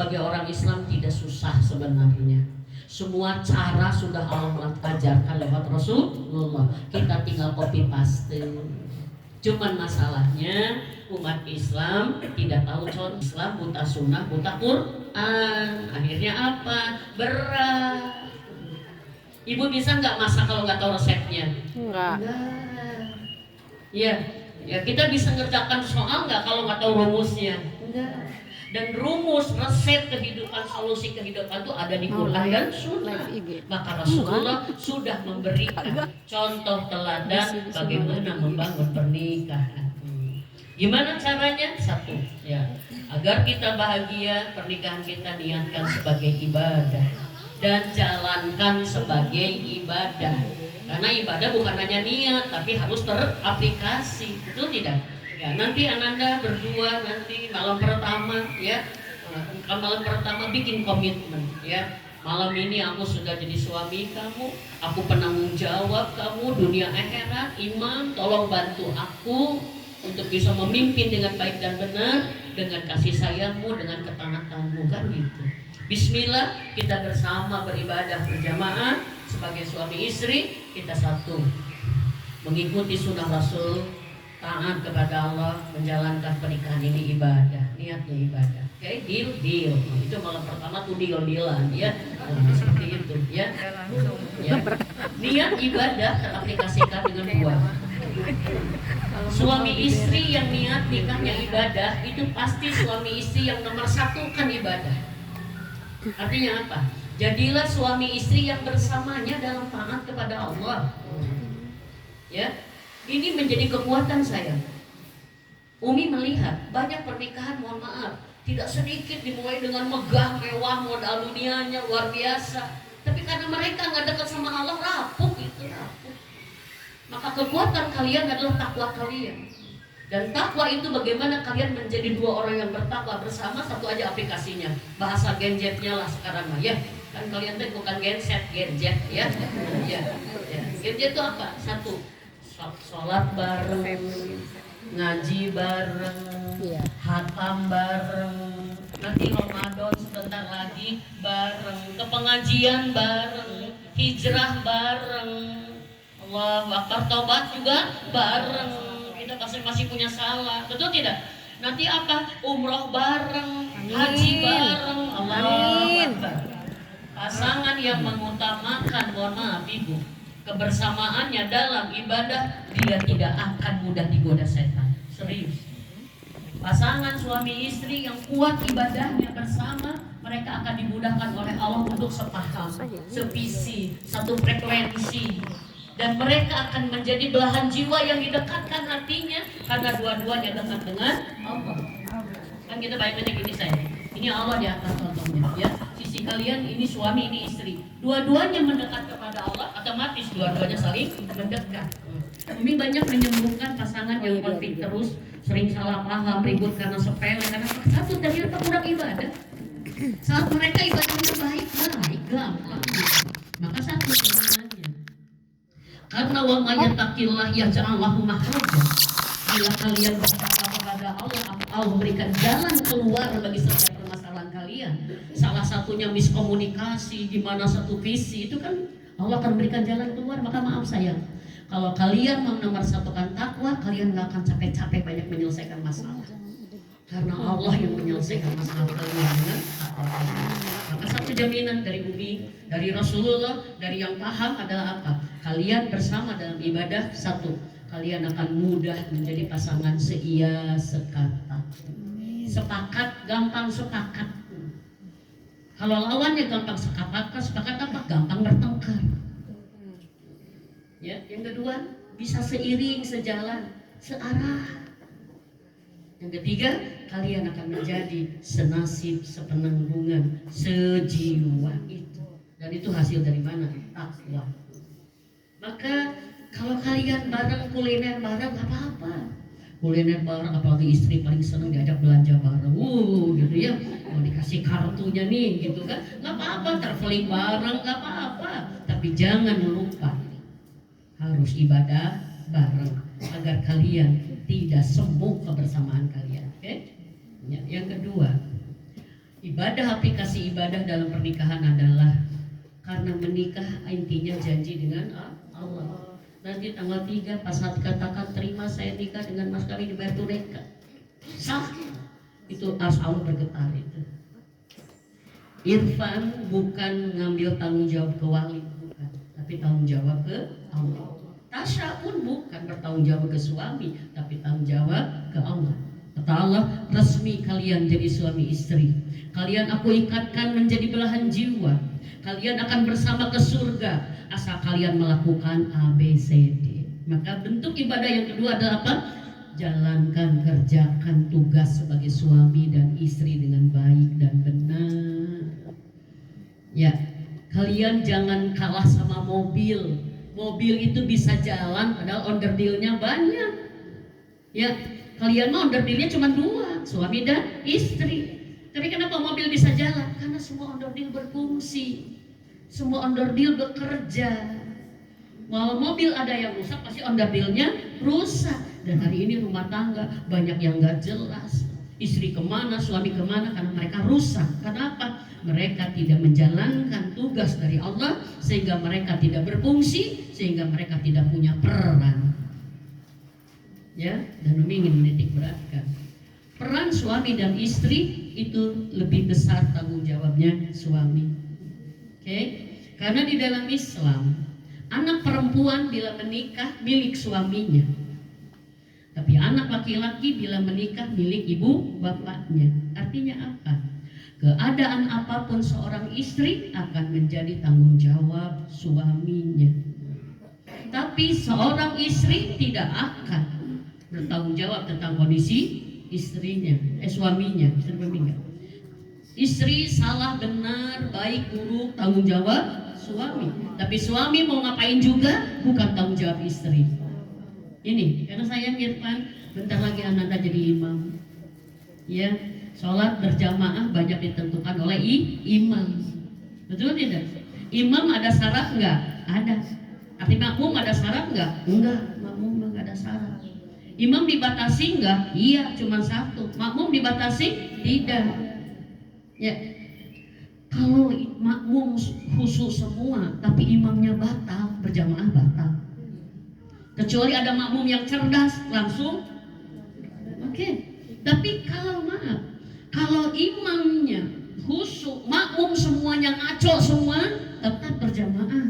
sebagai orang Islam tidak susah sebenarnya. Semua cara sudah Allah ajarkan lewat Rasulullah. Kita tinggal copy paste. Cuman masalahnya umat Islam tidak tahu contoh Islam, buta sunnah, buta Quran. Akhirnya apa? Berat. Ibu bisa nggak masak kalau nggak tahu resepnya? Enggak. Ya, kita bisa ngerjakan soal nggak kalau nggak tahu rumusnya? Enggak. Dan rumus, resep kehidupan, solusi kehidupan itu ada di Quran dan Sunnah. Maka Rasulullah sudah memberikan contoh teladan bagaimana membangun pernikahan. Gimana caranya? Satu, ya, agar kita bahagia, pernikahan kita niatkan sebagai ibadah dan jalankan sebagai ibadah. Karena ibadah bukan hanya niat, tapi harus teraplikasi, betul tidak? Ya, nanti Ananda berdua nanti malam pertama, ya, malam pertama bikin komitmen, ya. Malam ini aku sudah jadi suami kamu, aku penanggung jawab kamu dunia akhirat. Imam, tolong bantu aku untuk bisa memimpin dengan baik dan benar, dengan kasih sayangmu, dengan ketaatan,mu, kan gitu. Bismillah, kita bersama beribadah berjamaah sebagai suami istri. Kita satu, mengikuti sunnah Rasul, taat kepada Allah, menjalankan pernikahan ini ibadah, niatnya ibadah. Oke, deal. Itu malam pertama tuh deal-dealan, ya. Seperti itu, ya. Ya. Niat ibadah teraplikasikan dengan dua. Suami istri yang niat nikahnya ibadah, itu pasti suami istri yang nomor satu kan ibadah. Artinya apa? Jadilah suami istri yang bersamanya dalam taat kepada Allah. Ya. Ini menjadi kekuatan saya. Umi melihat banyak pernikahan, mohon maaf, tidak sedikit dimulai dengan megah, mewah, modal dunianya luar biasa. Tapi karena mereka nggak dekat sama Allah, rapuh gitu, rapuh. Maka kekuatan kalian adalah takwa kalian. Dan takwa itu bagaimana kalian menjadi dua orang yang bertakwa bersama. Satu aja aplikasinya, bahasa gadgetnya lah sekarang mah, ya. Kan kalian tuh bukan gadget, ya. Gadget itu apa? Satu, sholat bareng, ngaji bareng, hatam bareng, nanti Ramadan sebentar lagi bareng, ke pengajian bareng, hijrah bareng, Allahu Akbar, taubat juga bareng. Kita masih punya salah, betul tidak? Nanti apa? Umroh bareng, haji bareng, Allahu Akbar. Pasangan yang mengutamakan, mohon maaf ibu, kebersamaannya dalam ibadah, dia tidak akan mudah digoda setan. Serius. Pasangan suami istri yang kuat ibadahnya bersama, mereka akan dimudahkan oleh Allah untuk sepaham, sevisi, satu frekuensi, dan mereka akan menjadi belahan jiwa yang didekatkan hatinya karena dua-duanya dekat dengan Allah. Kan kita baiknya gini saya. Ini Allah di atas contohnya, ya. Sisi kalian ini suami, ini istri. Dua-duanya mendekat kepada Allah, otomatis dua-duanya saling mendekat. Umi banyak menyembuhkan pasangan yang konflik terus, sering salah paham, ribut karena sepele, karena satu ternyata kurang ibadah. Saat mereka ibadahnya baik, gampang. Maka satu sebenarnya. Karena wa may yattaqillah yaj'al lahu makhraja. Bila kalian bertakwa kepada Allah, Allah memberikan jalan keluar bagi setiap permasalahan kalian. Salah satunya miskomunikasi, di mana satu visi itu kan Allah akan memberikan jalan keluar. Maka maaf sayang, kalau kalian menomorsatukan takwa, kalian nggak akan capek-capek banyak menyelesaikan masalah. Karena Allah yang menyelesaikan masalah kalian dengan takwa. Maka satu jaminan dari Umi, dari Rasulullah, dari yang paham adalah apa? Kalian bersama dalam ibadah, satu, kalian akan mudah menjadi pasangan seia sekata. Sepakat, gampang sepakat. Kalau lawannya gampang sepakat apa? Gampang bertengkar. Ya, yang kedua, bisa seiring, sejalan, searah. Yang ketiga, kalian akan menjadi senasib, sepenanggungan, sejiwa itu. Dan itu hasil dari mana? Takwa. Maka kalau kalian bareng kuliner bareng, gak apa-apa. Kuliner bareng, apalagi istri paling senang diajak belanja bareng, gitu ya. Mau dikasih kartunya nih, gitu kan? Gak apa-apa, traveling bareng, gak apa-apa. Tapi jangan lupa, harus ibadah bareng agar kalian tidak semu kebersamaan kalian. Oke? Ya, yang kedua, Ibadah, aplikasi ibadah dalam pernikahan adalah karena menikah intinya janji dengan Allah. Nanti tanggal 3 pas saat katakan terima saya nikah dengan mas kawin dibayar tunai, sah. Itu ars Allah bergetar itu. Irfan bukan ngambil tanggung jawab ke wali, bukan, tapi tanggung jawab ke Allah. Tasya pun bukan bertanggung jawab ke suami, tapi tanggung jawab ke Allah. Kata Allah, resmi kalian jadi suami istri. Kalian aku ikatkan menjadi belahan jiwa. Kalian akan bersama ke surga asal kalian melakukan A, B, C, D. Maka bentuk ibadah yang kedua adalah apa? Jalankan, kerjakan tugas sebagai suami dan istri dengan baik dan benar. Ya, kalian jangan kalah sama mobil. Mobil itu bisa jalan padahal onderdilnya banyak. Ya, kalian mah onderdilnya cuma 2, suami dan istri. Tapi kenapa mobil bisa jalan? Karena semua onderdil berfungsi, semua onderdil bekerja. Walau mobil ada yang rusak, pasti onderdilnya rusak. Dan hari ini rumah tangga banyak yang gak jelas. Istri kemana, suami kemana, karena mereka rusak. Kenapa? Mereka tidak menjalankan tugas dari Allah, sehingga mereka tidak berfungsi, sehingga mereka tidak punya peran. Ya, dan Umi ingin menitik beratkan peran suami dan istri itu lebih besar tanggung jawabnya suami. Oke? Karena di dalam Islam anak perempuan bila menikah milik suaminya, tapi anak laki-laki bila menikah milik ibu bapaknya. Artinya apa? Keadaan apapun seorang istri akan menjadi tanggung jawab suaminya. Tapi seorang istri tidak akan bertanggung jawab tentang kondisi istrinya, suaminya. Istri salah benar, baik buruk, tanggung jawab suami. Tapi suami mau ngapain juga bukan tanggung jawab istri. Ini karena saya Irfan bentar lagi Ananda jadi imam. Ya, sholat berjamaah banyak ditentukan oleh imam. Betul tidak? Imam ada syarat enggak? Ada. Arti makmum ada syarat enggak? Enggak, makmum enggak ada syarat. Imam dibatasi enggak? Iya, cuma 1. Makmum dibatasi? Tidak. Ya. Kalau makmum khusus semua, tapi imamnya batal, berjamaah batal. Kecuali ada makmum yang cerdas, langsung oke. Tapi kalau kalau imamnya khusyuk, makmum semuanya ngaco semua, tetap berjamaah.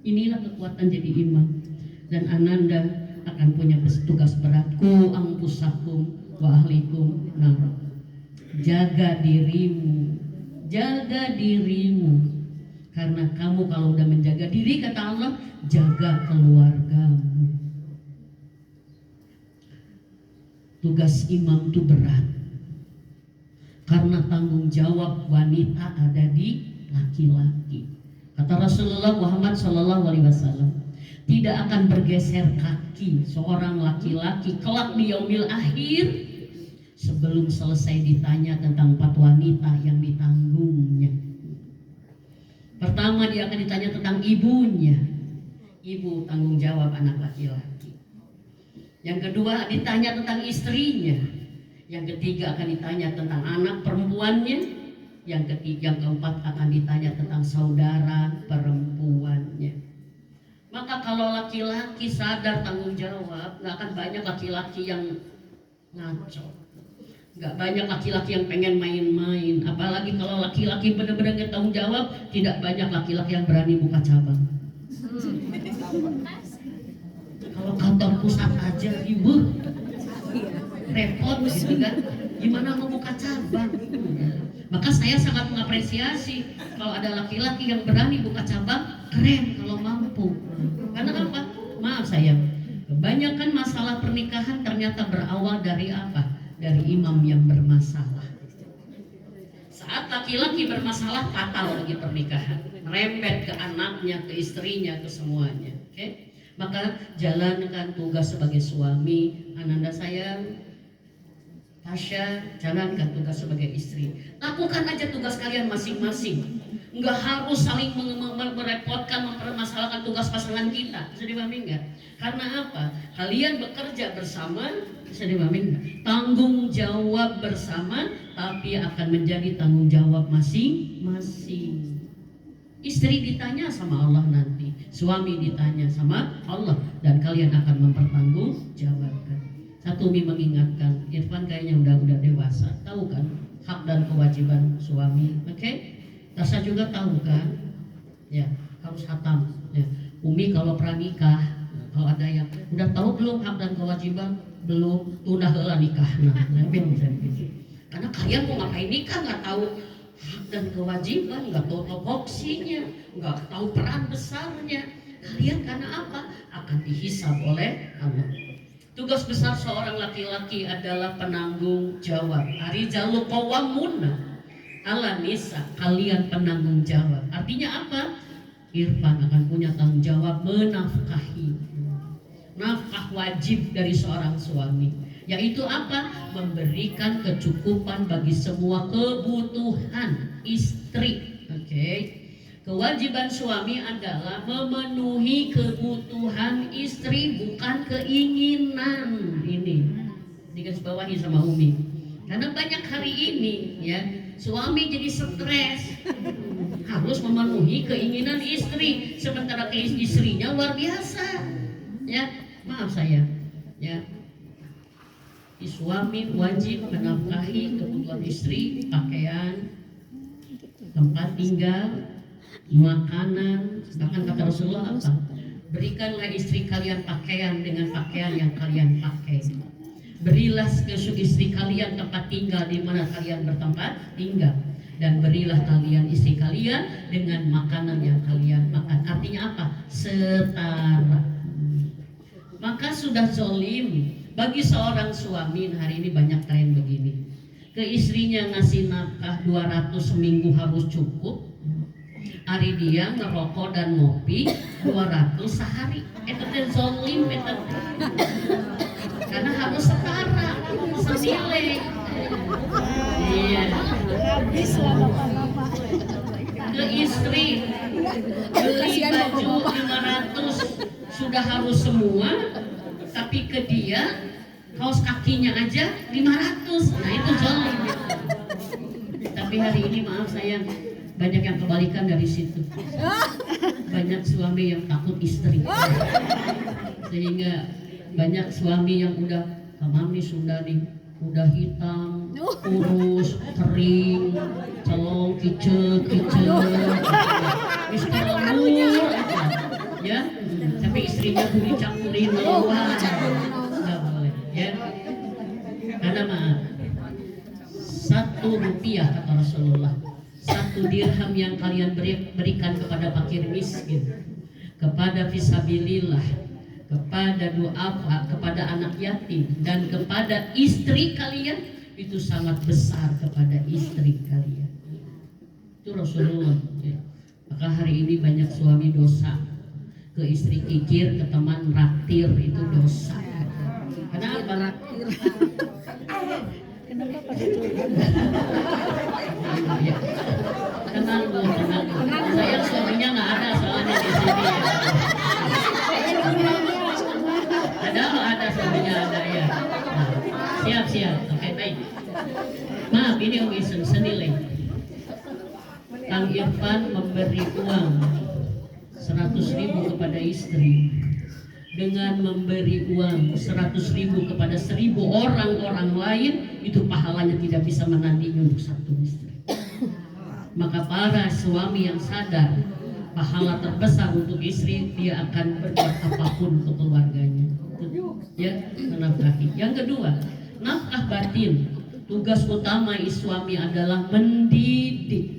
Inilah kekuatan jadi imam. Dan Ananda akan punya tugas berat. Ku angpusakum wa ahlikum nar. Jaga dirimu, jaga dirimu. Karena kamu kalau udah menjaga diri, kata Allah, jaga keluargamu. Tugas imam itu berat. Karena tanggung jawab wanita ada di laki-laki. Kata Rasulullah Muhammad SAW, tidak akan bergeser kaki seorang laki-laki kelak di yaumil akhir sebelum selesai ditanya tentang 4 wanita yang ditanggungnya. Pertama dia akan ditanya tentang ibunya. Ibu tanggung jawab anak laki-laki. Yang kedua ditanya tentang istrinya. Yang ketiga akan ditanya tentang anak perempuannya. Yang keempat akan ditanya tentang saudara perempuannya. Maka kalau laki-laki sadar tanggung jawab, gak akan banyak laki-laki yang ngaco. Gak banyak laki-laki yang pengen main-main. Apalagi kalau laki-laki benar-benar gak tanggung jawab, tidak banyak laki-laki yang berani buka cabang. Kalau kantor pusat aja ibu repot gitu kan, gimana mau buka cabang. Maka saya sangat mengapresiasi kalau ada laki-laki yang berani buka cabang, keren kalau mampu. Karena apa? Maaf sayang, kebanyakan masalah pernikahan ternyata berawal dari apa? Dari imam yang bermasalah. Saat laki-laki bermasalah, fatal lagi pernikahan, merembet ke anaknya, ke istrinya, ke semuanya. Oke? Maka jalankan tugas sebagai suami. Ananda sayang, Tasya, jalankan tugas sebagai istri. Lakukan aja tugas kalian masing-masing. Nggak harus saling merepotkan, mempermasalahkan tugas pasangan kita. Bisa dipahami nggak? Karena apa? Kalian bekerja bersama, bisa dipahami nggak? Tanggung jawab bersama, tapi akan menjadi tanggung jawab masing-masing. Istri ditanya sama Allah nanti, suami ditanya sama Allah, dan kalian akan mempertanggungjawabkan. Satu, Umi mengingatkan, Irfan kayaknya udah dewasa, tahu kan hak dan kewajiban suami, oke? Tasya juga tahu kan, ya harus hatam. Ya. Umi kalau pranikah, kalau ada yang udah tahu belum hak dan kewajiban, belum, udah heula nikah. Nah, karena kalian mau ngapain nikah nggak tahu hak dan kewajiban, nggak tahu topoksinya, nggak tahu peran besarnya. Kalian karena apa? Akan dihisab oleh Allah. Tugas besar seorang laki-laki adalah penanggung jawab. Ar-rijalu qawwamuna 'alan nisa, kalian penanggung jawab. Artinya apa? Irfan akan punya tanggung jawab menafkahi. Nafkah wajib dari seorang suami, yaitu apa? Memberikan kecukupan bagi semua kebutuhan istri. Oke. Kewajiban suami adalah memenuhi kebutuhan istri, bukan keinginan. Ini digarisbawahi sama Umi. Karena banyak hari ini ya, suami jadi stres, harus memenuhi keinginan istri, sementara istrinya luar biasa. Ya, maaf saya. Ya, suami wajib menafkahi kebutuhan istri, pakaian, tempat tinggal, makanan. Bahkan kata Rasulullah apa? Berikanlah istri kalian pakaian dengan pakaian yang kalian pakai. Berilah ke istri kalian tempat tinggal di mana kalian bertempat tinggal, dan berilah kalian istri kalian dengan makanan yang kalian makan. Artinya apa? Setara. Maka sudah zolim bagi seorang suami. Hari ini banyak tren begini, ke istrinya ngasih nafkah 200 seminggu harus cukup. Hari dia ngerokok dan ngopi 200 sehari. Itu zolim, itu. Karena harus setara, senilai. Iya. Habis lah bapak-bapak. Ke istri beli baju 500 sudah harus semua, tapi ke dia kaos kakinya aja 500. Nah itu zolim. Tapi hari ini maaf sayang, banyak yang kebalikan dari situ. Banyak suami yang takut istri, sehingga banyak suami yang udah mami sudah nih, udah hitam, kurus, kering, celong, kicet, ya, tapi istrinya budi campulin lawan, nggak boleh, ya. Karena maaf, 1 rupiah kata Rasulullah, 1 dirham yang kalian berikan kepada fakir miskin, kepada fisabilillah, kepada duafa, kepada anak yatim, dan kepada istri kalian, itu sangat besar kepada istri kalian. Itu Rasulullah. Ya. Maka hari ini banyak suami dosa, ke istri kikir, ke teman raktir, itu dosa. Kenapa? Raktir. Kenapa pada curhat? Ya. Tenang bu. Saya suaminya nggak ada soalnya di sini. Ya. Ada suaminya ada ya. Nah, siap. Oke, baik. Maaf, ini Umi senilai. Kang Irfan memberi uang 100.000 kepada istri, dengan memberi uang 100.000 kepada 1.000 orang lain, itu pahalanya tidak bisa menandingi untuk satu istri. Maka para suami yang sadar pahala terbesar untuk istri, dia akan berbuat apapun untuk keluarganya. Ya, menafkahi. Yang kedua, nafkah batin. Tugas utama suami adalah mendidik.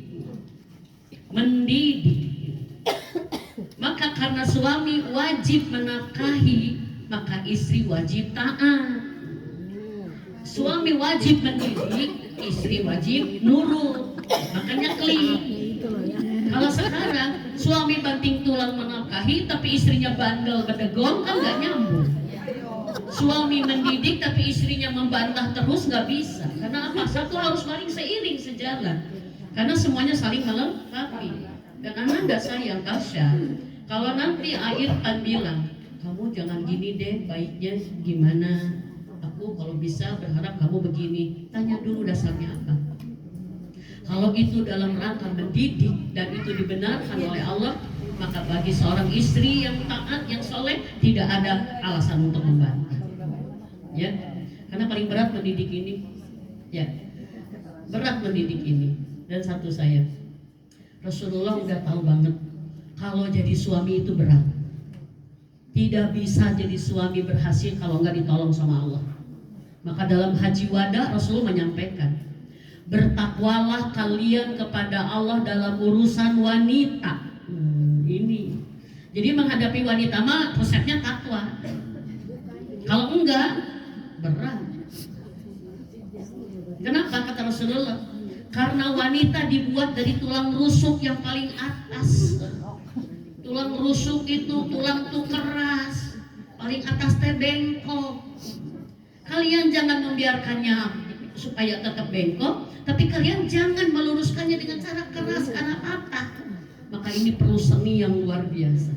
Maka karena suami wajib menafkahi, maka istri wajib taat. Suami wajib mendidik, istri wajib nurut. Makanya klik. Kalau sekarang suami banting tulang menafkahi, tapi istrinya bandel bedegong, kan nggak nyambung. Suami mendidik tapi istrinya membantah terus nggak bisa. Karena apa? Satu harus saling seiring sejalan. Karena semuanya saling melengkapi. Dan Ananda sayang Tasya, kalau nanti Irfan bilang, kamu jangan gini deh, baiknya gimana? Aku kalau bisa berharap kamu begini. Tanya dulu dasarnya apa. Kalau itu dalam rangka mendidik dan itu dibenarkan oleh Allah, maka bagi seorang istri yang taat, yang soleh, tidak ada alasan untuk membantah. Ya, karena paling berat mendidik ini. Ya, berat mendidik ini. Dan satu saya, Rasulullah udah tahu banget kalau jadi suami itu berat. Tidak bisa jadi suami berhasil kalau nggak ditolong sama Allah. Maka dalam haji wada Rasulullah menyampaikan, bertakwalah kalian kepada Allah dalam urusan wanita. Ini. Jadi menghadapi wanita mah resepnya takwa. Kalau enggak, berat. Kenapa kata Rasulullah? Karena wanita dibuat dari tulang rusuk yang paling atas. Tulang rusuk itu tulang tuh keras, paling atas teh bengkok. Kalian jangan membiarkannya supaya tetap bengkok, tapi kalian jangan meluruskannya dengan cara keras karena patah. Maka ini perlu seni yang luar biasa.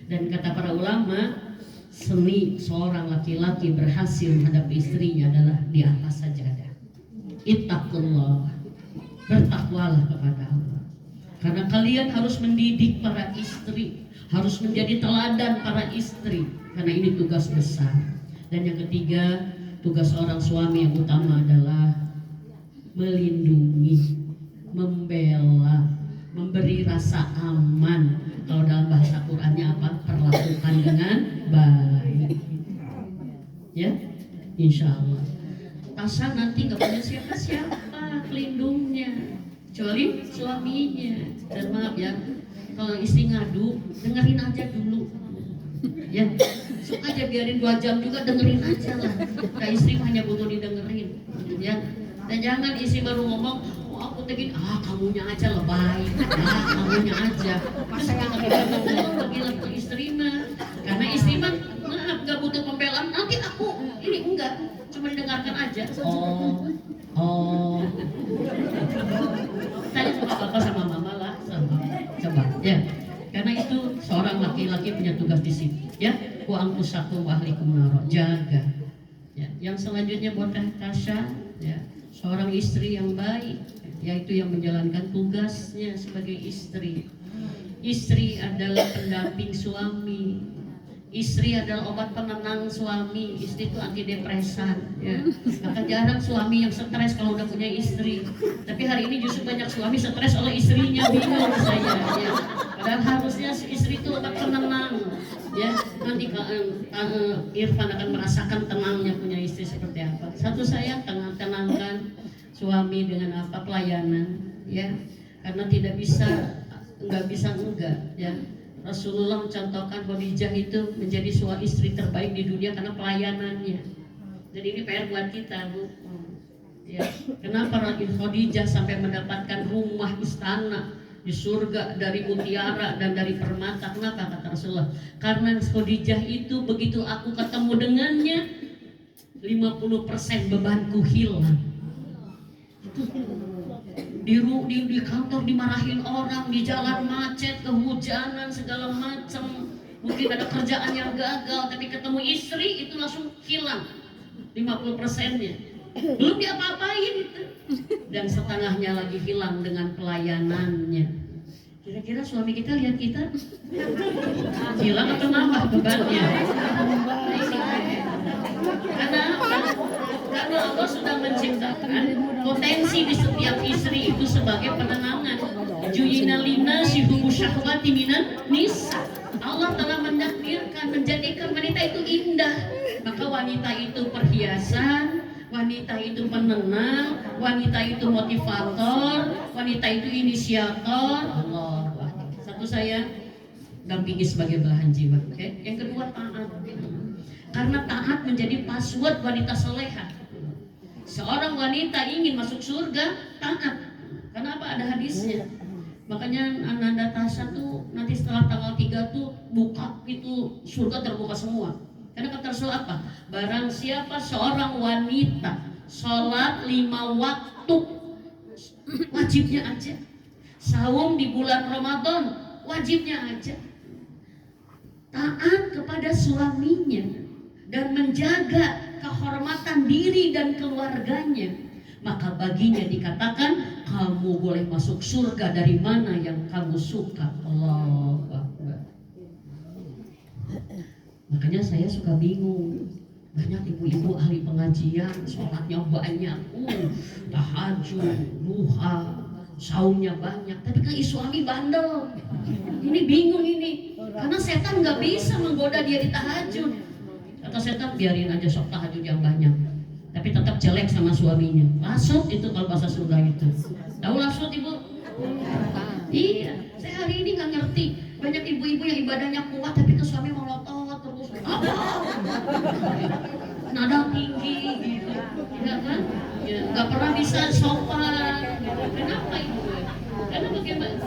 Dan kata para ulama, seni seorang laki-laki berhasil menghadapi istrinya adalah di atas sajadah. Ittaqullah, bertakwalah kepada Allah. Karena kalian harus mendidik para istri, harus menjadi teladan para istri. Karena ini tugas besar. Dan yang ketiga, tugas seorang suami yang utama adalah melindungi, membela, memberi rasa aman. Kalau dalam bahasa Qur'annya apa? Perlakukan dengan baik. Ya, insya Allah. Tasya nanti gak punya siapa-siapa pelindungnya, kecuali suaminya. Dan maaf ya, kalau istri ngadu, dengerin aja dulu. Ya, suka aja biarin 2 jam juga dengerin aja lah. Nah, istri hanya butuh didengerin. Ya, dan jangan istri baru ngomong, oh aku tegin, kamunya aja lebay, kamunya aja. Gila ke istri mah, karena istri mah maaf nggak butuh pembelaan. Nanti aku ini enggak, cuma didengarkan aja. Tanya sama papa sama mama lah, coba ya. Karena itu seorang laki-laki punya tugas di situ, ya. Wa anfusakum wa ahlikum naro, jaga. Ya. Yang selanjutnya buat Tasya, ya, seorang istri yang baik, yaitu yang menjalankan tugasnya sebagai istri. Istri adalah pendamping suami. Istri adalah obat penenang suami. Istri itu antidepresan, ya. Maka jarang suami yang stres kalau udah punya istri. Tapi hari ini justru banyak suami stres oleh istrinya, bingung saya. Ya. Padahal harusnya istri itu obat penenang, ya. Nanti Irfan akan merasakan tenangnya punya istri seperti apa. Satu saya tenangkan suami dengan apa? Pelayanan, ya. Karena tidak bisa, nggak ya. Rasulullah mencontohkan Khadijah itu menjadi suami istri terbaik di dunia karena pelayanannya. Jadi ini PR buat kita, Bu. Ya. Kenapa Khadijah sampai mendapatkan rumah istana di surga dari mutiara dan dari permata? Kenapa kata Rasulullah? Karena Khadijah itu begitu aku ketemu dengannya, 50% bebanku hilang. Di kantor dimarahin orang, di jalan macet, kehujanan, segala macam. Mungkin ada kerjaan yang gagal, tapi ketemu istri itu langsung hilang 50%-nya. Belum diapa-apain itu. Dan setengahnya lagi hilang dengan pelayanannya. Kira-kira suami kita lihat kita hilang atau nambah bebannya? Karena Allah sudah menciptakan potensi di setiap istri itu sebagai penenangan. Juyina linasi hubu syahwati minan nisa. Allah telah menakdirkan, menjadikan wanita itu indah. Maka wanita itu perhiasan, wanita itu penenang, wanita itu motivator, wanita itu inisiator. Allah. Satu saya dampingi sebagai belahan jiwa. Okay? Yang kedua taat. Karena taat menjadi password wanita soleha. Seorang wanita ingin masuk surga, taat. Karena apa? Ada hadisnya. Makanya Ananda Tasya tuh nanti setelah tanggal 3 tuh buka itu surga terbuka semua. Karena kata Rasul apa? Barang siapa seorang wanita sholat 5 waktu, wajibnya aja. Saum di bulan Ramadan, wajibnya aja. Taat kepada suaminya dan menjaga kehormatan diri dan keluarganya, maka baginya dikatakan kamu boleh masuk surga dari mana yang kamu suka. Allahu Akbar. Makanya saya suka bingung. Banyak ibu-ibu ahli pengajian, sholatnya banyak, tahajud, duha, saumnya banyak, tapi kan suami bandel. Ini bingung ini, karena setan nggak bisa menggoda dia di tahajud. Kata setan, biarin aja sok tahajud yang banyak, tapi tetap jelek sama suaminya. Lasut itu kalau bahasa Sunda itu. Tahu lasut ibu? Iya, saya hari ini nggak ngerti. Banyak ibu-ibu yang ibadahnya kuat, tapi ke suami melotot terus. Nada tinggi gitu, ya kan? Ya, nggak pernah bisa sopan. Kenapa ibu? Karena bagaimana?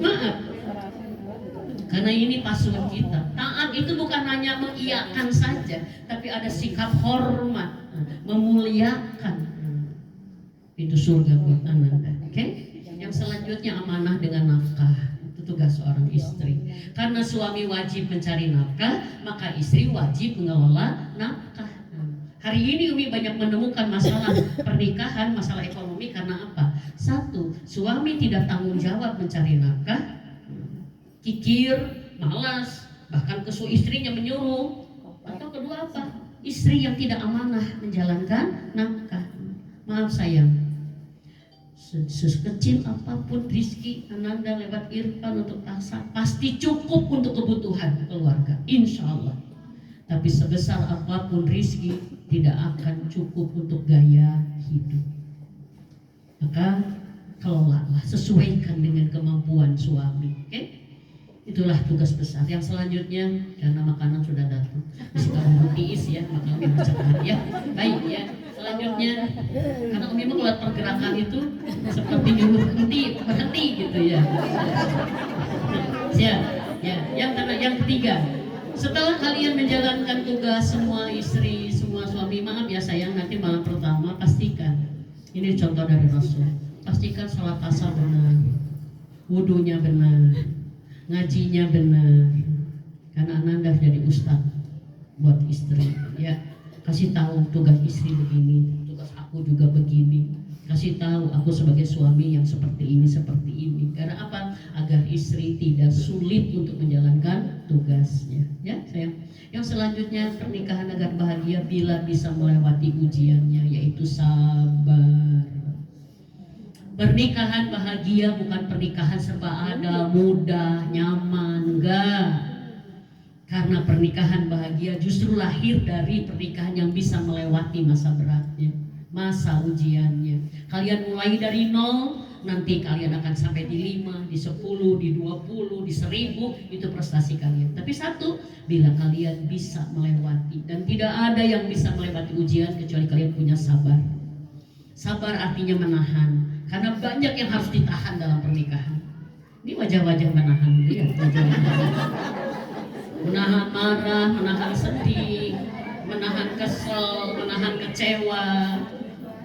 Maaf. Karena ini pasukan kita. Taat itu bukan hanya mengiyakan saja, tapi ada sikap hormat, memuliakan. Itu surga buat Anda. Oke? Yang selanjutnya amanah dengan nafkah. Itu tugas seorang istri. Karena suami wajib mencari nafkah, maka istri wajib mengelola nafkah. Hari ini Umi banyak menemukan masalah pernikahan, masalah ekonomi karena apa? Satu, suami tidak tanggung jawab mencari nafkah, kikir, malas, bahkan kesu istrinya menyuruh. Atau kedua apa? Istri yang tidak amanah menjalankan nafkah. Maaf sayang, sekecil apapun rizki Ananda lewat Irfan untuk Tasa pasti cukup untuk kebutuhan keluarga, insya Allah. Tapi sebesar apapun rizki tidak akan cukup untuk gaya hidup. Maka kelolalah, sesuaikan dengan kemampuan suami. Oke? Itulah tugas besar. Yang selanjutnya, karena makanan sudah datang, mesti kamu tiis ya, maka Umi cepat ya. Baik ya. Selanjutnya, karena Umi mah kalau pergerakan itu seperti nyuruh berhenti gitu ya. Siap. Ya. Yang ketiga. Setelah kalian menjalankan tugas, semua istri, semua suami, maaf ya sayang, nanti malam pertama pastikan, ini contoh dari Rasul, pastikan sholat asar benar, wudunya benar, ngajinya benar, karena Ananda jadi ustaz buat istri, ya. Kasih tahu tugas istri begini, tugas aku juga begini. Kasih tahu aku sebagai suami yang seperti ini. Karena apa? Agar istri tidak sulit untuk menjalankan tugasnya. Ya, sayang. Yang selanjutnya, pernikahan agar bahagia bila bisa melewati ujiannya, yaitu sabar. Pernikahan bahagia bukan pernikahan serba ada, mudah, nyaman, enggak. Karena pernikahan bahagia justru lahir dari pernikahan yang bisa melewati masa beratnya, masa ujiannya. Kalian mulai dari 0, nanti kalian akan sampai di 5, di 10, di 20, di 1000, itu prestasi kalian. Tapi satu, bila kalian bisa melewati, dan tidak ada yang bisa melewati ujian kecuali kalian punya sabar. Sabar artinya menahan, karena banyak yang harus ditahan dalam pernikahan. Ini wajah-wajah menahan, ya, wajah-wajah. Menahan marah, menahan sedih, menahan kesel, menahan kecewa,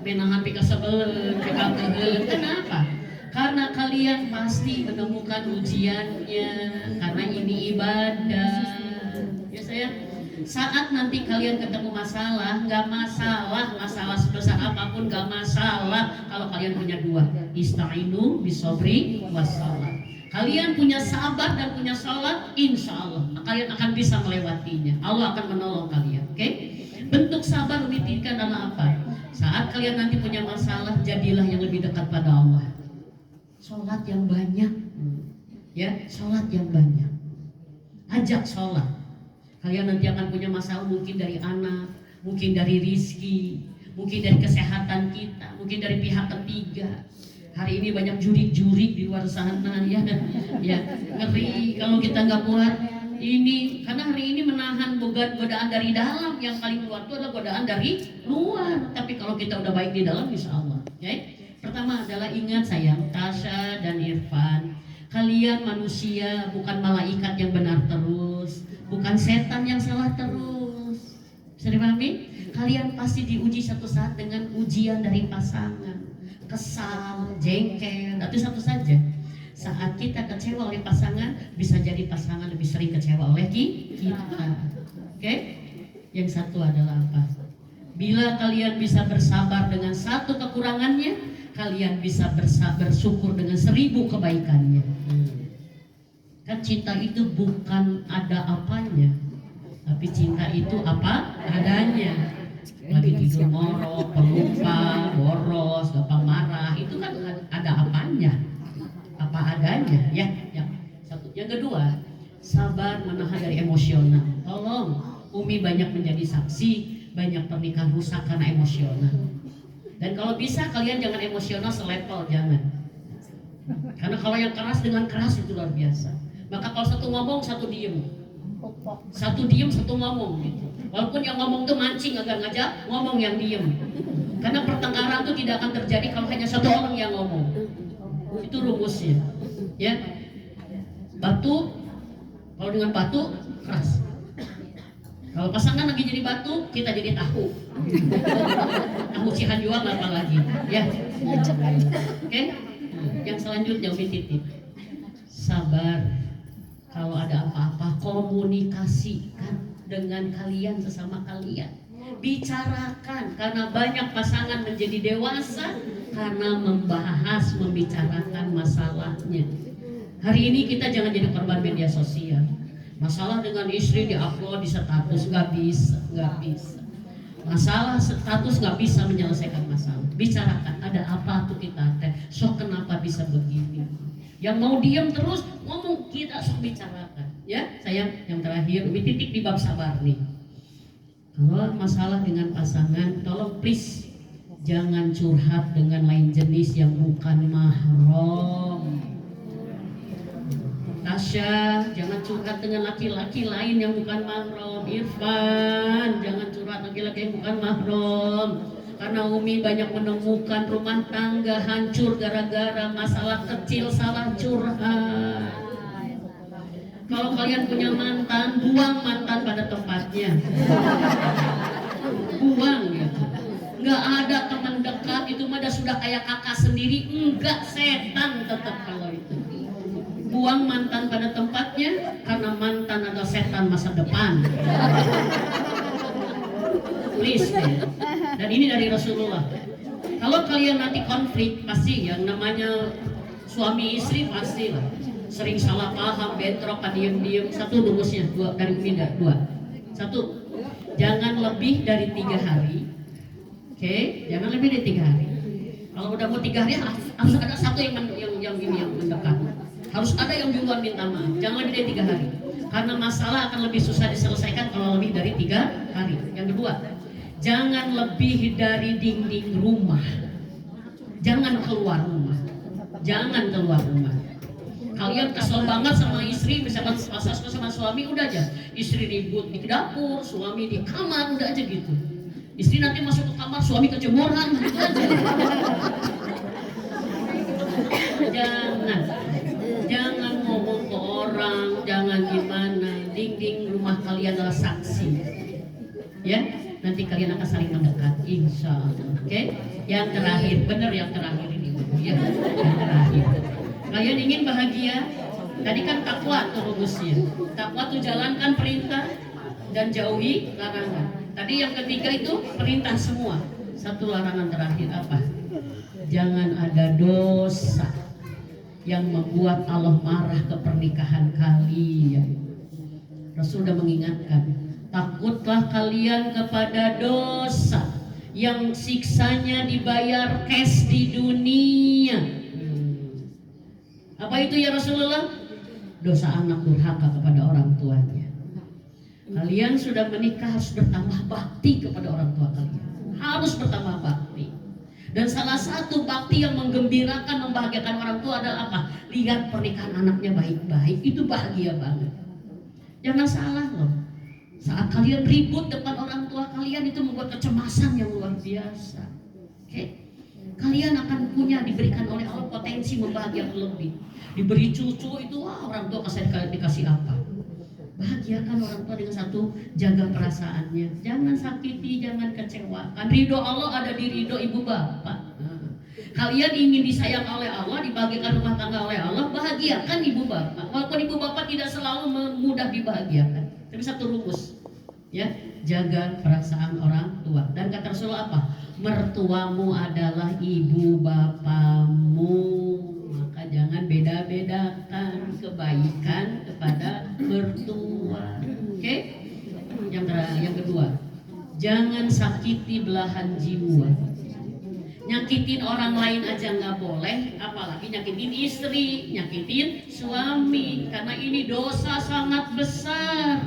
menahan pika sebelen, pika kegelen. Kenapa? Karena kalian pasti menemukan ujiannya, karena ini ibadah. Ya sayang, saat nanti kalian ketemu masalah, nggak masalah, masalah sebesar apapun nggak masalah kalau kalian punya dua, ista'inu bisobri wassalam. Kalian punya sabar dan punya sholat, insya Allah kalian akan bisa melewatinya. Allah akan menolong kalian. Oke? Bentuk sabar memikirkan adalah apa? Saat kalian nanti punya masalah, jadilah yang lebih dekat pada Allah. Sholat yang banyak, ya, sholat yang banyak. Ajak sholat. Kalian nanti akan punya masalah mungkin dari anak, mungkin dari rizki, mungkin dari kesehatan kita, mungkin dari pihak ketiga. Hari ini banyak jurik-jurik di luar sana, ya, ngeri kalau kita nggak kuat ini, karena hari ini menahan godaan dari dalam. Yang paling kuat itu adalah godaan dari luar. Tapi kalau kita udah baik di dalam, insya Allah. Ya. Pertama adalah ingat sayang, Tasya dan Irfan, kalian manusia, bukan malaikat yang benar terus, bukan setan yang salah terus. Bisa dipahami? Kalian pasti diuji satu saat dengan ujian dari pasangan, kesal, jengkel, itu satu saja. Saat kita kecewa oleh pasangan, bisa jadi pasangan lebih sering kecewa oleh kita. Oke? Yang satu adalah apa? Bila kalian bisa bersabar dengan satu kekurangannya, kalian bisa bersyukur dengan 1000 kebaikannya. Kan cinta itu bukan ada apanya, tapi cinta itu apa adanya. Lagi tidur ngorok, pelupa, boros, gampang marah, itu kan ada apanya, apa adanya, ya. Satu. Yang kedua, sabar menahan dari emosional. Tolong, Umi banyak menjadi saksi, banyak pernikahan rusak karena emosional. Dan kalau bisa kalian jangan emosional selevel, jangan. Karena kalau yang keras dengan keras itu luar biasa. Maka kalau satu ngomong, satu diem. Satu diem, satu ngomong gitu. Walaupun yang ngomong tuh mancing agak ngajak, ngomong yang diem. Karena pertengkaran itu tidak akan terjadi kalau hanya satu orang yang ngomong. Itu rumusnya. Ya. Batu, kalau dengan batu keras. Kalau pasangan lagi jadi batu, kita jadi tahu. Tahu Cihanjuang apalagi. Ya. Oke. Yang selanjutnya Umi titip. Sabar. Kalau ada apa-apa, komunikasikan dengan kalian sesama kalian. Bicarakan, karena banyak pasangan menjadi dewasa karena membahas, membicarakan masalahnya. Hari ini kita jangan jadi korban media sosial. Masalah dengan istri di-upload di status, nggak bisa. Masalah status nggak bisa menyelesaikan masalah. Bicarakan, ada apa tuh kita teh? So kenapa bisa begini? Yang mau diam terus ngomong, kita sok bicarakan. Ya, sayang, yang terakhir Umi titik di bab sabar nih. Kalau masalah dengan pasangan, tolong please jangan curhat dengan lain jenis yang bukan mahram. Tasya, jangan curhat dengan laki-laki lain yang bukan mahram. Irfan, jangan curhat laki-laki yang bukan mahram. Karena Umi banyak menemukan rumah tangga hancur gara-gara masalah kecil salah curhat. Kalau kalian punya mantan, buang mantan pada tempatnya. Buang gitu. Nggak ada teman dekat, itu mah sudah kayak kakak sendiri. Enggak, setan tetap kalau itu. Buang mantan pada tempatnya, karena mantan adalah setan masa depan. Please, ya. Dan ini dari Rasulullah. Kalau kalian nanti konflik, pasti yang namanya suami istri pasti lah sering salah paham, bentrok, diem-diem. Satu rumusnya, dari Uminda, 2. Satu, jangan lebih dari 3 hari. Oke, jangan lebih dari 3 hari. Kalau udah mau 3 hari, harus ada satu yang mendekat. Harus ada yang duluan minta maaf. Jangan lebih dari 3 hari. Karena masalah akan lebih susah diselesaikan kalau lebih dari 3 hari. Yang kedua, jangan lebih dari dinding rumah. Jangan keluar rumah. Jangan keluar rumah. Kalian kesel banget sama istri, misalkan sama suami, udah aja. Istri ribut di dapur, suami di kamar, udah aja gitu. Istri nanti masuk ke kamar, suami kejemuran, gitu aja. Jangan ngomong ke orang, jangan gimana. Dinding rumah kalian adalah saksi. Ya, nanti kalian akan saling mendekat, insya Allah. Oke? Yang terakhir, benar yang terakhir ini, ya. Yang terakhir. Kalian ingin bahagia? Tadi kan takwa tuh rumusnya. Takwa tuh jalankan perintah dan jauhi larangan. Tadi yang ketiga itu perintah semua. Satu larangan terakhir apa? Jangan ada dosa yang membuat Allah marah ke pernikahan kalian. Rasul sudah mengingatkan, takutlah kalian kepada dosa yang siksanya dibayar cash di dunia. Apa itu ya Rasulullah? Dosa anak durhaka kepada orang tuanya. Kalian sudah menikah harus bertambah bakti kepada orang tua kalian. Harus bertambah bakti. Dan salah satu bakti yang menggembirakan, membahagiakan orang tua adalah apa? Lihat pernikahan anaknya baik-baik, itu bahagia banget. Jangan salah loh. Saat kalian ribut depan orang tua kalian, itu membuat kecemasan yang luar biasa. Oke? Kalian akan punya, diberikan oleh Allah potensi membahagiakan lebih. Diberi cucu itu, wah orang tua dikasih apa? Bahagiakan orang tua dengan satu, jaga perasaannya. Jangan sakiti, jangan kecewakan. Ridho Allah ada di ridho ibu bapak. Kalian ingin disayang oleh Allah, dibahagiakan rumah tangga oleh Allah, bahagiakan ibu bapak. Walaupun ibu bapak tidak selalu mudah dibahagiakan, tapi satu rumus, ya, jaga perasaan orang tua. Dan kata Rasulullah apa? Mertuamu adalah ibu bapamu, maka jangan beda-bedakan kebaikan kepada mertua. Oke? Yang kedua, jangan sakiti belahan jiwa. Nyakitin orang lain aja nggak boleh, apalagi nyakitin istri, nyakitin suami, karena ini dosa sangat besar.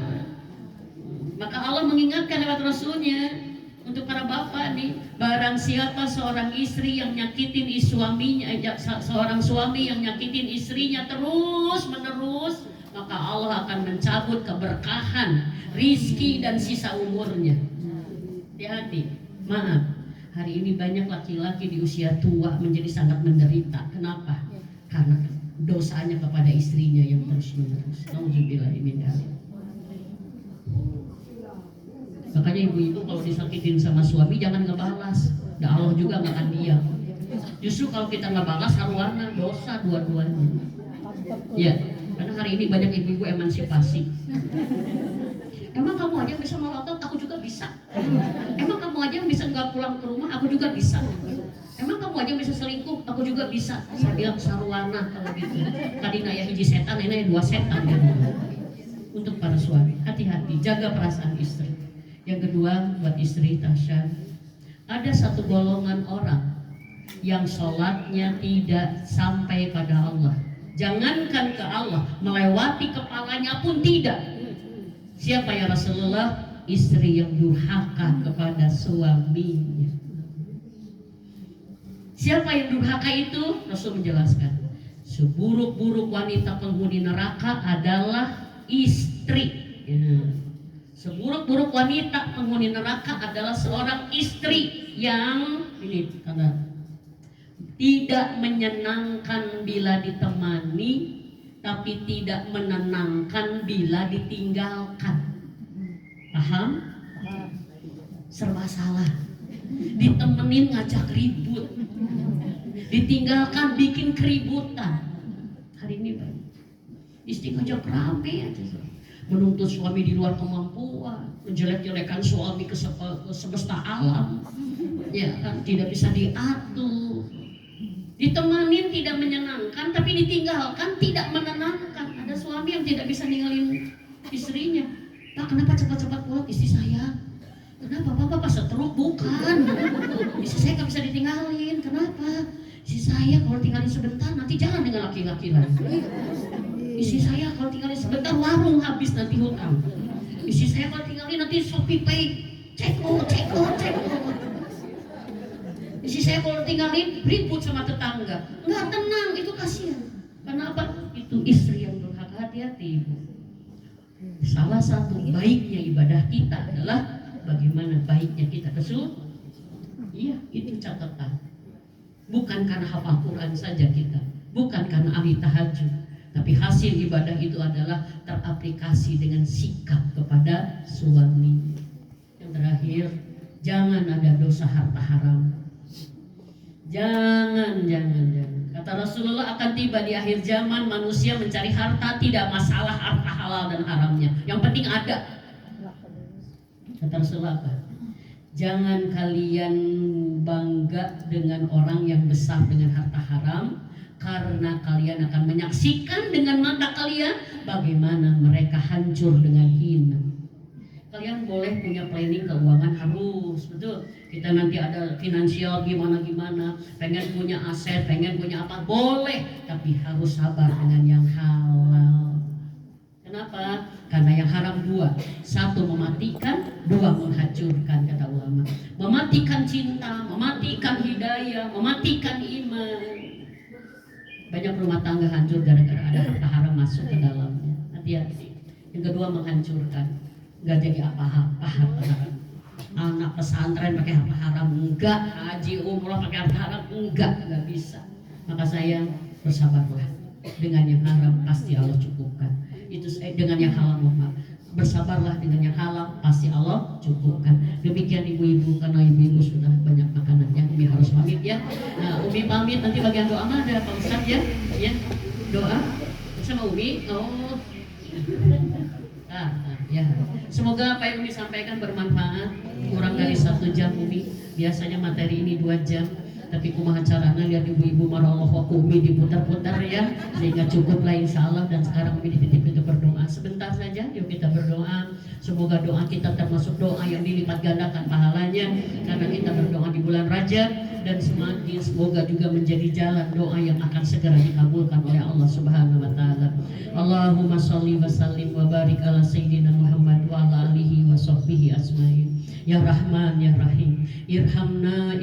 Maka Allah mengingatkan lewat Rasulnya untuk para bapak nih, barang siapa seorang istri yang nyakitin suaminya, seorang suami yang nyakitin istrinya terus menerus, maka Allah akan mencabut keberkahan, rizki dan sisa umurnya. Hati-hati, maaf. Hari ini banyak laki-laki di usia tua menjadi sangat menderita. Kenapa? Karena dosanya kepada istrinya yang terus-menerus. Nauzubillah min dzalik. Makanya ibu-ibu kalau disakitin sama suami jangan ngebalas. Dan Allah juga nggak akan diam. Justru kalau kita ngebalas haruana, dosa dua-duanya. Ya, karena hari ini banyak ibu-ibu emansipasi. Emang kamu aja yang bisa melotot, aku juga bisa. Emang kamu aja yang bisa nggak pulang ke rumah, aku juga bisa. Emang kamu aja yang bisa selingkuh, aku juga bisa. Saya bilang sarwana kalau gitu. Tadi naya hiji setan, ini dua setan. Kan? Untuk para suami, hati-hati, jaga perasaan istri. Yang kedua, buat istri Tasya, ada satu golongan orang yang sholatnya tidak sampai pada Allah. Jangankan ke Allah, melewati kepalanya pun tidak. Siapa ya Rasulullah? Istri yang durhaka kepada suaminya. Siapa yang durhaka itu? Rasul menjelaskan, seburuk-buruk wanita penghuni neraka adalah istri. Ya. Seburuk-buruk wanita penghuni neraka adalah seorang istri yang ini kata tidak menyenangkan bila ditemani, tapi tidak menenangkan bila ditinggalkan. Paham? Serba salah. Ditemenin ngajak ribut, ditinggalkan bikin keributan. Hari ini Pak, istri ngajak rame aja, menuntut suami di luar kemampuan, menjelek-jelekan suami ke semesta alam, ya kan, tidak bisa diatur. Ditemanin tidak menyenangkan, tapi ditinggalkan tidak menenangkan. Ada suami yang tidak bisa ninggalin istrinya. Pak, kenapa cepat-cepat pulang? Istri saya. Kenapa? Bapak setruk? Bukan. Istri saya nggak bisa ditinggalin. Kenapa? Istri saya kalau tinggalin sebentar nanti jalan dengan laki-laki lain. Istri saya kalau tinggalin sebentar warung habis nanti hutang. Istri saya kalau tinggalin nanti Shopee Pay. Check out. Istri saya kalau tinggalin ribut sama tetangga, nggak tenang, itu kasihan. Karena apa? Itu istri yang durhaka. Hati-hati ibu. Salah satu baiknya ibadah kita adalah bagaimana baiknya kita kesul. Iya, itu catatan. Bukan karena hafal Quran saja kita, bukan karena ahli tahajud, tapi hasil ibadah itu adalah teraplikasi dengan sikap kepada suami. Yang terakhir, jangan ada dosa harta haram. Jangan. Kata Rasulullah, akan tiba di akhir zaman manusia mencari harta, tidak masalah harta halal dan haramnya. Yang penting ada. Kata Rasulullah apa? Jangan kalian bangga dengan orang yang besar dengan harta haram, karena kalian akan menyaksikan dengan mata kalian bagaimana mereka hancur dengan hina. Kalian boleh punya planning keuangan, harus, betul. Kita nanti ada finansial gimana, pengen punya aset, pengen punya apa, boleh. Tapi harus sabar dengan yang halal. Kenapa? Karena yang haram dua. Satu mematikan, dua menghancurkan, kata ulama. Mematikan cinta, mematikan hidayah, mematikan iman. Banyak rumah tangga hancur gara-gara ada harta haram masuk ke dalamnya. Hati-hati. Yang kedua menghancurkan. Nggak jadi apa-apa harta haram. Anak pesantren pakai harta haram enggak, haji umroh pakai harta haram enggak bisa. Maka saya bersabarlah, dengan yang haram pasti Allah cukupkan. itu dengan yang halal, maaf. Bersabarlah dengan yang halal, pasti Allah cukupkan. Demikian ibu-ibu, karena ibu-ibu sudah banyak makanannya. Umi harus pamit ya. Nah, Umi pamit, nanti bagian doa mah ada Pak Ustadz ya. Ya, doa sama Umi. Oh, ya. Semoga apa yang Umi sampaikan bermanfaat. Kurang dari 1 jam Umi. Biasanya materi ini 2 jam. Tapi kumaha carana lihat ibu-ibu marallah aku Umi diputar-putar ya, sehingga cukup lah insya Allah. Dan sekarang Umi dititip untuk berdoa sebentar saja. Yuk kita berdoa. Semoga doa kita termasuk doa yang dilipat gandakan pahalanya, karena kita berdoa di bulan Rajab. Dan semakin semoga juga menjadi jalan doa yang akan segera dikabulkan oleh Allah Subhanahu wa taala. Allahumma sholli wa sallim wa barik ala sayyidina Muhammad wa ala alihi wa sahbihi ajmain. Ya Rahman ya Rahim, irhamna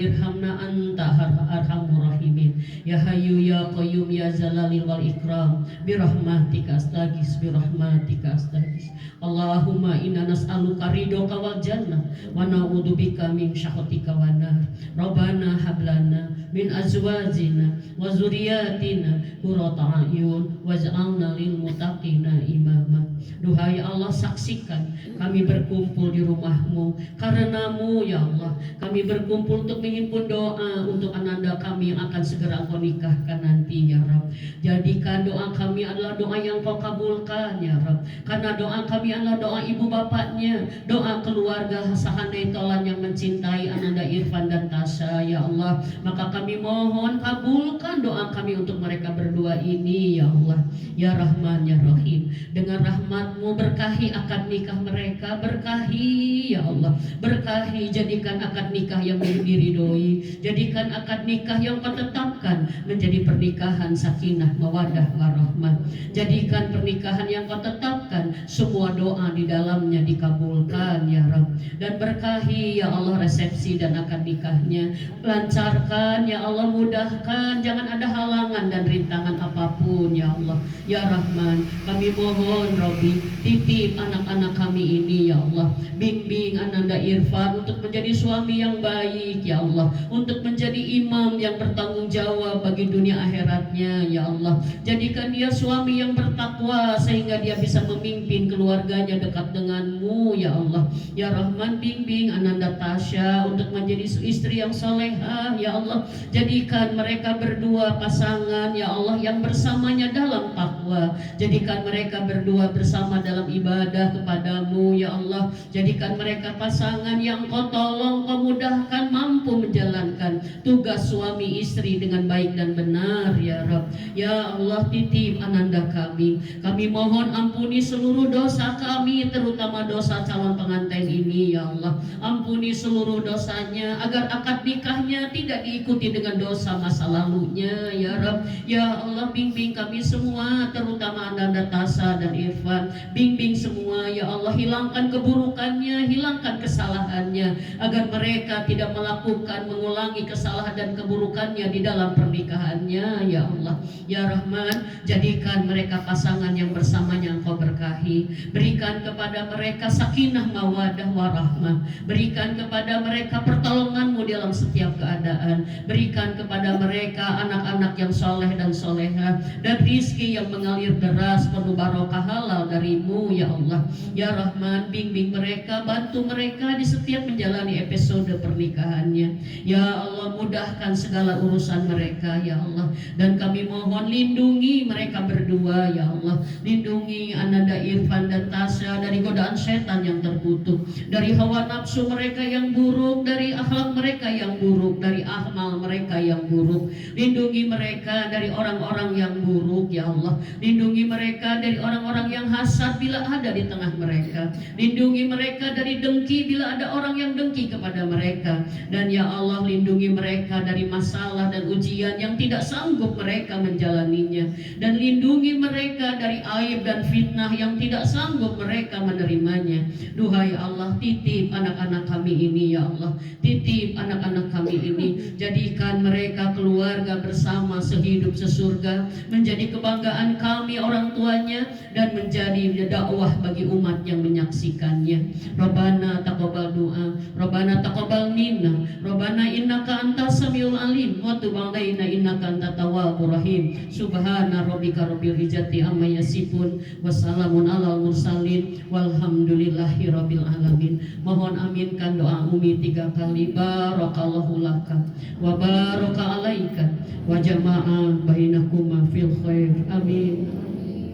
anta arhamur rahimin. Ya Hayyu ya Qayyum ya Zalalil wal Ikram, birahmatika astaghis, birahmatika astaghis. Allahumma inna nas'aluka ridhoka wal jannah wa na'udzubika min syakhatika wan nar. Rabbana hablana min azwajina wa zuriyatina qurrata a'yun waj'alna lil muttaqina imama. Duhai Allah, saksikan kami berkumpul di rumah-Mu karenamu ya Allah. Kami berkumpul untuk menghimpun doa untuk ananda kami yang akan segera Engkau nikahkan nanti ya Rabb. Jadikan doa kami adalah doa yang Kau kabulkan ya Rabb. Karena doa kami adalah doa ibu bapaknya, doa keluarga Sahanai Tolan yang mencintai ananda Irfan dan Tasya ya Allah. Maka kami mohon kabulkan doa kami untuk mereka berdua ini ya Allah. Ya Rahman ya Rahim, dengan rahmat-Mu berkahi akad nikah mereka, berkahi ya Allah, berkahi, jadikan akad nikah yang diridhoi, jadikan akad nikah yang Kau tetapkan menjadi pernikahan sakinah mawaddah warahmah, jadikan pernikahan yang Kau tetapkan semua doa di dalamnya dikabulkan ya Rabb. Dan berkahi ya Allah resepsi dan akad nikahnya, lancarkan ya Allah, mudahkan, jangan ada halangan dan rintangan apapun ya Allah. Ya Rahman, kami mohon Robbi, titip anak-anak kami ini ya Allah, bimbing ananda Irfan untuk menjadi suami yang baik ya Allah, untuk menjadi imam yang bertanggung jawab bagi dunia akhiratnya ya Allah. Jadikan dia suami yang bertakwa sehingga dia bisa memimpin keluarganya dekat denganmu ya Allah. Ya Rahman, bimbing ananda Tasya untuk menjadi istri yang solehah ya Allah. Jadikan mereka berdua pasangan ya Allah yang bersamanya dalam takwa. Jadikan mereka berdua bersama dalam ibadah kepadamu ya Allah. Jadikan mereka pasangan yang Kau tolong, Kau mudahkan, mampu menjalankan tugas suami istri dengan baik dan benar ya Rabb. Ya Allah, titip ananda kami. Kami mohon ampuni seluruh dosa kami, terutama dosa calon pengantin ini ya Allah. Ampuni seluruh dosanya agar akad nikahnya tidak diikuti dengan dosa masa lalunya ya Rabb. Ya Allah, bimbing kami semua, terutama ananda Tasya dan Irfan. Bimbing semua ya Allah, hilangkan keburukannya, hilangkan kesalahannya, agar mereka tidak melakukan, mengulangi kesalahan dan keburukannya di dalam pernikahannya ya Allah. Ya Rahman, jadikan mereka pasangan yang bersamanya Engkau berkahi. Berikan kepada mereka sakinah mawadah warahmah. Berikan kepada mereka pertolongan-Mu dalam setiap keadaan. Berikan kepada mereka anak-anak yang soleh dan soleha, dan rizki yang mengalir deras penuh barokah halal dari-Mu ya Allah. Ya Rahman, bimbing mereka, bantu mereka di setiap menjalani episode pernikahannya. Ya Allah, mudahkan segala urusan mereka ya Allah. Dan kami mohon lindungi mereka berdua ya Allah. Lindungi ananda Irfan dan Tasya dari godaan setan yang terkutuk, dari hawa nafsu mereka yang buruk, dari akhlak mereka yang buruk, dari amal mereka yang buruk. Lindungi mereka dari orang-orang yang buruk ya Allah. Lindungi mereka dari orang-orang yang hasad bila ada di tengah mereka. Lindungi mereka dari dengki bila ada orang yang dengki kepada mereka. Dan ya Allah, lindungi mereka dari masalah dan ujian yang tidak sanggup mereka menjalaninya. Dan lindungi mereka dari aib dan fitnah yang tidak sanggup mereka menerimanya. Duhai Allah, titip anak-anak kami ini ya Allah. Titip anak-anak kami ini. Jadikan mereka keluarga bersama sehidup sesurga, menjadi kebanggaan kami orang tuanya, dan menjadi dakwah bagi umat yang menyaksikannya. Rabbana taqabbal doa, Rabbana taqabbal minna, Rabbana innaka antas samiul alim, wa tub alaina innaka antat tawwabur rahim. Subhana rabbika rabbil izzati amma yasifun, wassalamun alal mursalin, walhamdulillahi rabbil alamin. Mohon aminkan doa Umi 3 kali. Barakallahu laka wa baraka alaika wa jama'a bainakuma fil khair. Amin.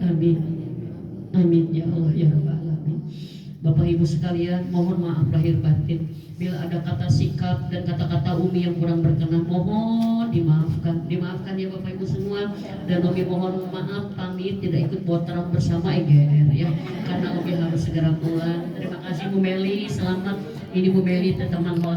Amin. Amin ya Allah ya rabbal alamin. Bapak Ibu sekalian, mohon maaf lahir batin bila ada kata sikap dan kata-kata Umi yang kurang berkenan, mohon dimaafkan. Dimaafkan ya Bapak Ibu semua. Dan Umi mohon maaf pamit tidak ikut botrok bersama EGR ya, karena Umi harus segera pulang. Terima kasih Bu Meli, selamat. Ini Bu Meli teman